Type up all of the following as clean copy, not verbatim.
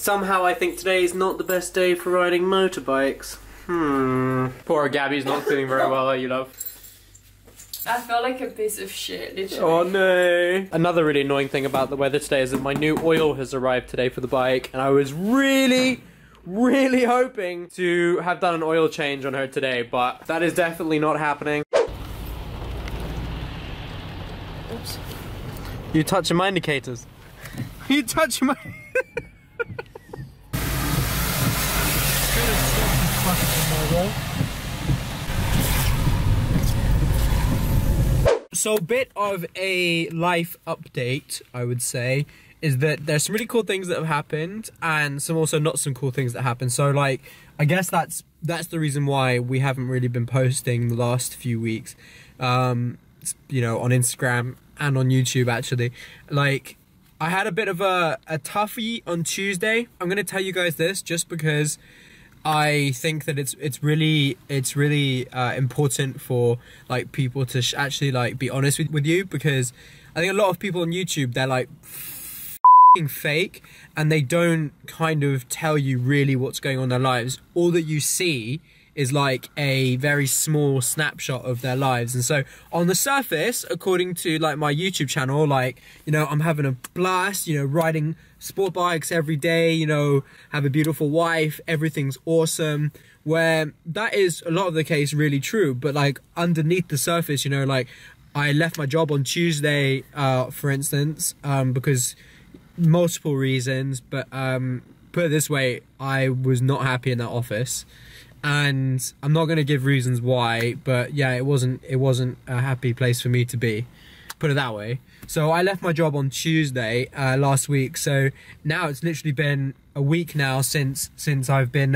Somehow I think today is not the best day for riding motorbikes. Poor Gabby's not feeling very well, are you, love? I felt like a piece of shit, literally. Oh no. Another really annoying thing about the weather today is that my new oil has arrived today for the bike, and I was really hoping to have done an oil change on her today, but that is definitely not happening. Oops. You touching my indicators. You touching my... So, bit of a life update, I would say, is that there's some really cool things that have happened and some also not some cool things that happened. So, like, I guess that's the reason why we haven't really been posting the last few weeks, you know, on Instagram and on YouTube, actually. Like, I had a bit of a toughie on Tuesday. I'm going to tell you guys this just because I think that it's really important for like people to actually like be honest with you, because I think a lot of people on YouTube, they're like fake and they don't kind of tell you really what's going on in their lives. All that you see is like a very small snapshot of their lives. And so on the surface, according to like my YouTube channel, like, you know, I'm having a blast, you know, riding sport bikes every day, you know, have a beautiful wife, everything's awesome, where that is a lot of the case really true. But like underneath the surface, you know, like I left my job on Tuesday, for instance, because multiple reasons, but put it this way, I was not happy in that office. And I'm not going to give reasons why, but yeah, it wasn't a happy place for me to be, put it that way. So I left my job on Tuesday last week. So now it's literally been a week now since I've been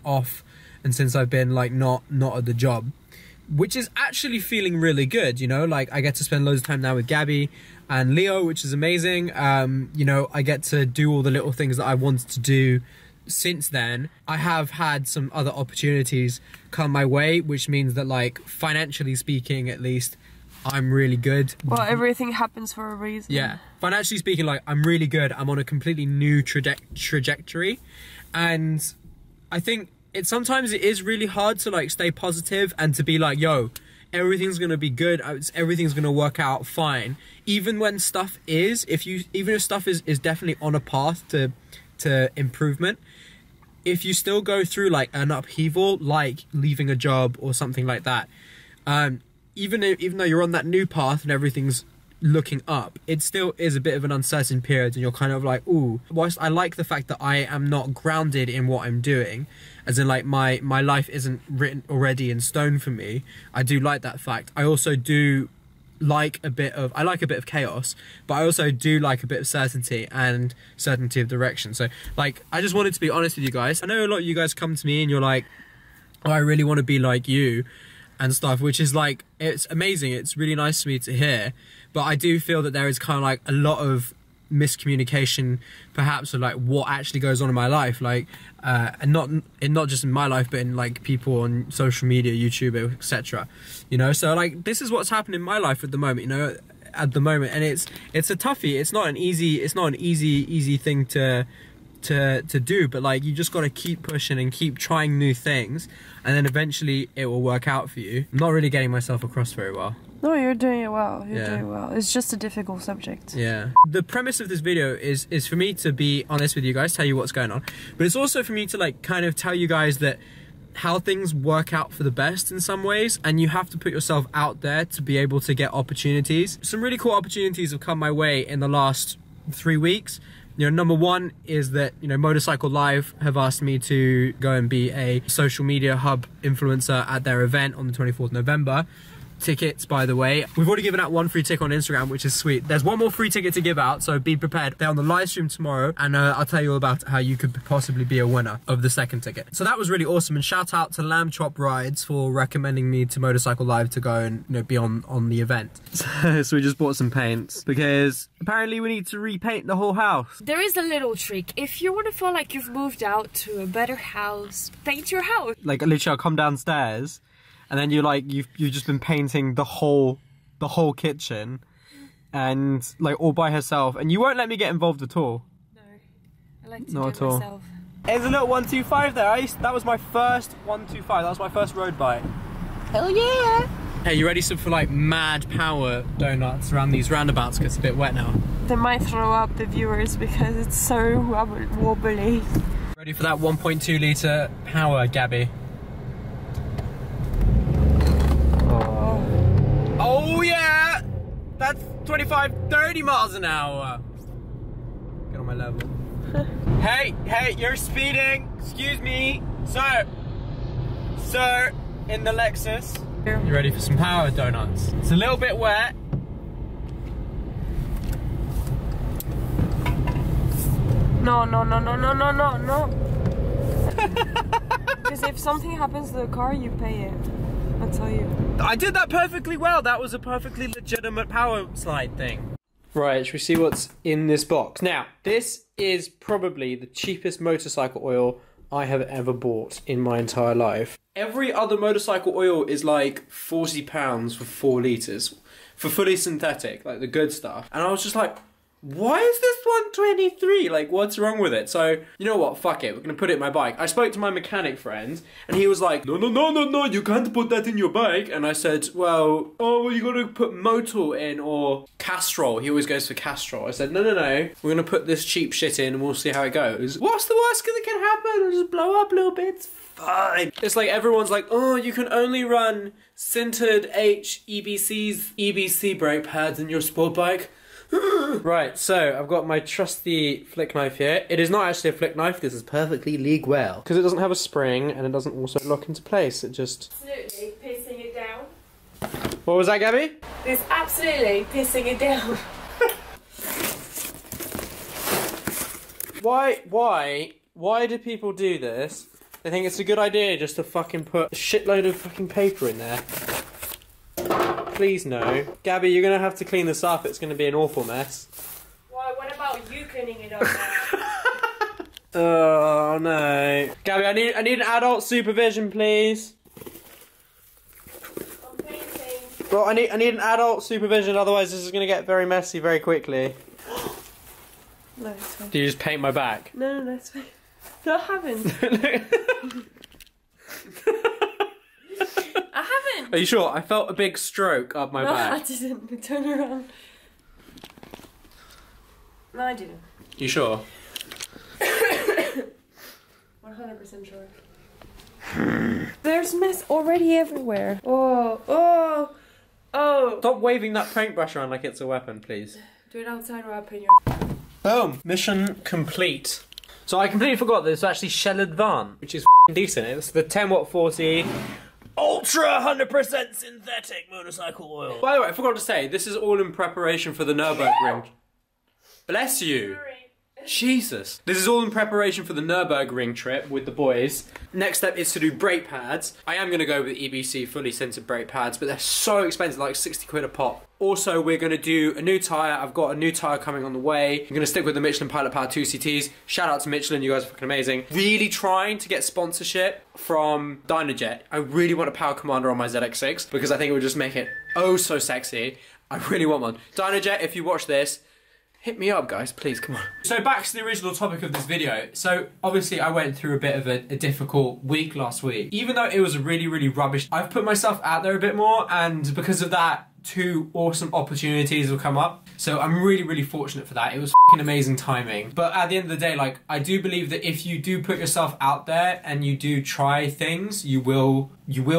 off and since I've been like not at the job, which is actually feeling really good. You know, like I get to spend loads of time now with Gabby and Leo, which is amazing. You know, I get to do all the little things that I wanted to do. Since then, I have had some other opportunities come my way, which means that, like, financially speaking, at least, I'm really good. Well, everything happens for a reason. Yeah. Financially speaking, like, I'm really good. I'm on a completely new trajectory. And I think sometimes it is really hard to, like, stay positive and to be like, yo, everything's gonna be good. Everything's gonna work out fine. Even when stuff is, even if stuff is definitely on a path to improvement, if you still go through like an upheaval, like leaving a job or something like that, even though you're on that new path and everything's looking up, it still is a bit of an uncertain period, and you're kind of like, ooh, whilst I like the fact that I am not grounded in what I'm doing, as in like my life isn't written already in stone for me, I do like that fact. I also do like a bit of chaos, but I also do like a bit of certainty and certainty of direction. So like, I just wanted to be honest with you guys. I know a lot of you guys come to me and you're like, oh, I really want to be like you and stuff, which is like, it's amazing. It's really nice for me to hear, but I do feel that there is kind of like a lot of miscommunication perhaps of like what actually goes on in my life, like and not just in my life, but in like people on social media, YouTube, etc. You know, so like this is what's happening in my life at the moment, you know, and it's a toughie. It's not an easy thing to do, but like you just got to keep pushing and keep trying new things, and then eventually it will work out for you. I'm not really getting myself across very well. No, you're doing it well. You're doing well. It's just a difficult subject. Yeah. The premise of this video is for me to be honest with you guys, tell you what's going on. But it's also for me to like kind of tell you guys that how things work out for the best in some ways, and you have to put yourself out there to be able to get opportunities. Some really cool opportunities have come my way in the last 3 weeks. You know, number one is that, you know, Motorcycle Live have asked me to go and be a social media hub influencer at their event on the 24th November. Tickets, by the way, we've already given out one free ticket on Instagram, which is sweet. There's one more free ticket to give out, so be prepared. They're on the live stream tomorrow, and I'll tell you all about how you could possibly be a winner of the second ticket. So that was really awesome, and shout out to Lamb Chop Rides for recommending me to Motorcycle Live to go and, you know, be on the event. So we just bought some paints because apparently we need to repaint the whole house. There is a little trick. If you want to feel like you've moved out to a better house, paint your house. Like literally, I'll come downstairs, and then you're like, you've just been painting the whole kitchen, and like all by herself, and you won't let me get involved at all. No. like to Not do at all. myself. There's a little 125 there. That was my first 125. That was my first road bike. Hell yeah! Hey, you ready for like mad power donuts around these roundabouts? Because it's a bit wet now. They might throw up the viewers because it's so wobbly. Ready for that 1.2 litre power, Gabby? Oh yeah! That's 25, 30 miles an hour. Get on my level. Hey, you're speeding. Excuse me. Sir, in the Lexus. You ready for some power donuts? It's a little bit wet. No. Because if something happens to the car, you pay it. I'll tell you. I did that perfectly well. That was a perfectly legitimate power slide thing. Right, should we see what's in this box? Now, this is probably the cheapest motorcycle oil I have ever bought in my entire life. Every other motorcycle oil is like £40 for 4 litres. For fully synthetic, like the good stuff. And I was just like, why is this 123? Like, what's wrong with it? So, you know what? Fuck it. We're going to put it in my bike. I spoke to my mechanic friend, and he was like, no, you can't put that in your bike. And I said, well, you got to put Motul in or Castrol. He always goes for Castrol. I said, no. We're going to put this cheap shit in, and we'll see how it goes. What's the worst that can happen? It'll just blow up a little bit. It's fine. It's like everyone's like, oh, you can only run sintered EBC's EBC brake pads in your sport bike. Right, so I've got my trusty flick knife here. It is not actually a flick knife, this is perfectly legal. Because it doesn't have a spring and it doesn't also lock into place, it just... Absolutely pissing it down. What was that, Gabby? It's absolutely pissing it down. Why do people do this? They think it's a good idea just to fucking put a shitload of fucking paper in there. Please no. Gabby, you're gonna have to clean this up. It's gonna be an awful mess. Why? What about you cleaning it up now? Oh no. Gabby, I need an adult supervision, please. I'm painting. Well, I need an adult supervision, otherwise this is gonna get very messy very quickly. No, it's fine. Do you just paint my back? No, it's fine. No, I haven't. I haven't. Are you sure? I felt a big stroke up my back. I didn't. Turn around. No, I didn't. You sure? 100% sure. There's mess already everywhere. Oh. Stop waving that paintbrush around like it's a weapon, please. Do it outside or up in your... Boom. Mission complete. So I completely forgot that it's actually Shell Advance, which is decent. It's the 10 watt 40 ultra 100% synthetic motorcycle oil. By the way, I forgot to say, this is all in preparation for the Nürburgring. Bless you. Sorry. Jesus. This is all in preparation for the Nürburgring trip with the boys. Next step is to do brake pads. I am going to go with EBC fully scented brake pads, but they're so expensive, like 60 quid a pop. Also, we're going to do a new tyre. I've got a new tyre coming on the way. I'm going to stick with the Michelin Pilot Power 2CTs. Shout out to Michelin, you guys are fucking amazing. Really trying to get sponsorship from Dynajet. I really want a Power Commander on my ZX6 because I think it would just make it oh so sexy. I really want one. Dynajet, if you watch this, hit me up, guys, please, come on. So back to the original topic of this video. So obviously I went through a bit of a difficult week last week. Even though it was really, really rubbish, I've put myself out there a bit more, and because of that, 2 awesome opportunities will come up. So I'm really, really fortunate for that. It was fucking amazing timing. But at the end of the day, like, I do believe that if you do put yourself out there and you do try things, you will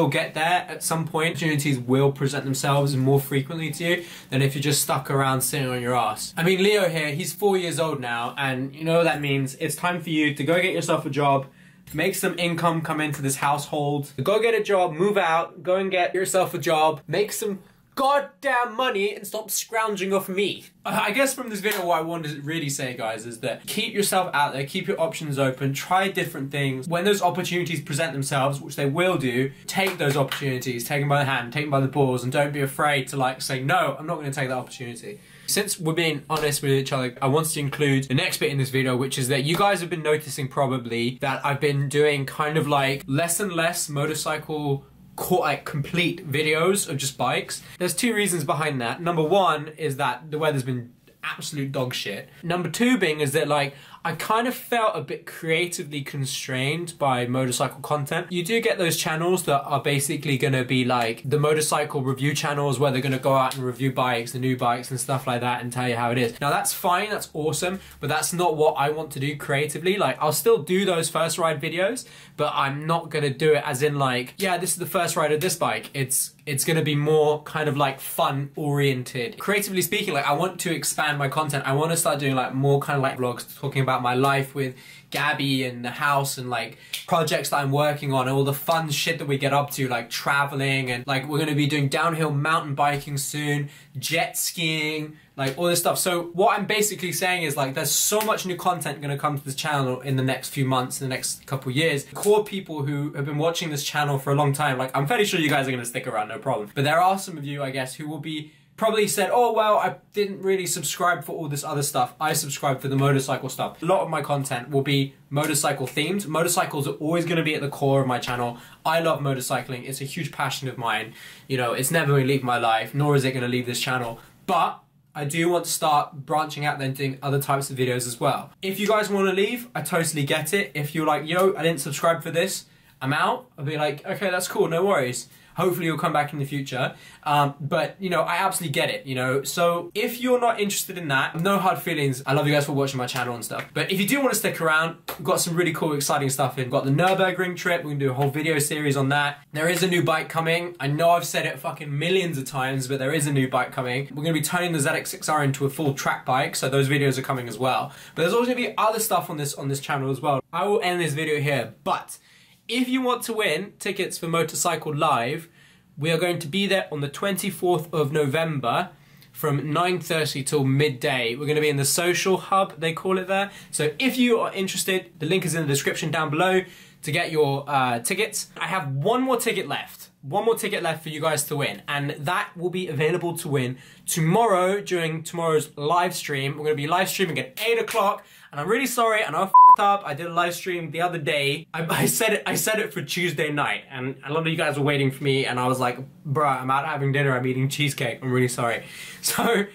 get there at some point. Opportunities will present themselves more frequently to you than if you're just stuck around sitting on your ass. I mean, Leo here, he's 4 years old now, and you know what that means. It's time for you to go get yourself a job, make some income come into this household. Go get a job, move out, go and get yourself a job, make some goddamn money and stop scrounging off me. I guess from this video what I wanted to really say, guys, is that keep yourself out there, keep your options open, try different things. When those opportunities present themselves, which they will do, take those opportunities, take them by the hand, take them by the balls, and don't be afraid to like say, no, I'm not going to take that opportunity. Since we're being honest with each other, I wanted to include the next bit in this video, which is that you guys have been noticing probably that I've been doing kind of like less and less motorcycle like complete videos of just bikes. There's 2 reasons behind that. Number 1 is that the weather's been absolute dog shit. Number two being is that like, I kind of felt a bit creatively constrained by motorcycle content. You do get those channels that are basically gonna be like the motorcycle review channels where they're gonna go out and review bikes, the new bikes and stuff like that and tell you how it is. Now that's fine, that's awesome, but that's not what I want to do creatively. Like I'll still do those first ride videos, but I'm not gonna do it as in like, yeah, this is the first ride of this bike. It's gonna be more kind of like fun oriented. Creatively speaking, like I want to expand my content. I want to start doing like more kind of like vlogs talking about my life with Gabby and the house and like projects that I'm working on and all the fun shit that we get up to, like traveling, and like we're gonna be doing downhill mountain biking soon, jet skiing, like all this stuff. So what I'm basically saying is like there's so much new content gonna come to this channel in the next few months, in the next couple of years. Core people who have been watching this channel for a long time, like I'm fairly sure you guys are gonna stick around, no problem. But there are some of you, I guess, who will be probably said, oh well, I didn't really subscribe for all this other stuff. I subscribed for the motorcycle stuff. A lot of my content will be motorcycle themed. Motorcycles are always going to be at the core of my channel. I love motorcycling. It's a huge passion of mine. You know, it's never going to leave my life, nor is it going to leave this channel. But I do want to start branching out then doing other types of videos as well. If you guys want to leave, I totally get it. If you're like, yo, I didn't subscribe for this, I'm out. I'll be like, okay, that's cool, no worries. Hopefully you'll come back in the future. But, you know, I absolutely get it, you know. So if you're not interested in that, no hard feelings. I love you guys for watching my channel and stuff. But if you do want to stick around, we've got some really cool, exciting stuff in. We've got the Nürburgring trip. We're going to do a whole video series on that. There is a new bike coming. I know I've said it fucking millions of times, but there is a new bike coming. We're going to be turning the ZX6R into a full track bike, so those videos are coming as well. But there's also going to be other stuff on this channel as well. I will end this video here, but if you want to win tickets for Motorcycle Live, we are going to be there on the 24th of November from 9:30 till midday. We're going to be in the social hub, they call it there. So if you are interested, the link is in the description down below to get your tickets. I have one more ticket left. One more ticket left for you guys to win, and that will be available to win tomorrow during tomorrow's live stream. We're going to be live streaming at 8 o'clock, and I'm really sorry, and I f***ed up. I did a live stream the other day. I said it for Tuesday night, and a lot of you guys were waiting for me, and I was like, bruh, I'm out having dinner, I'm eating cheesecake, I'm really sorry. So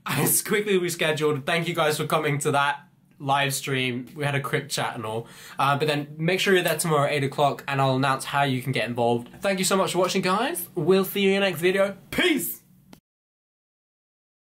I quickly rescheduled. Thank you guys for coming to that live stream. We had a quick chat and all, but then make sure you're there tomorrow at 8 o'clock and I'll announce how you can get involved. Thank you so much for watching, guys. We'll see you in the next video. Peace!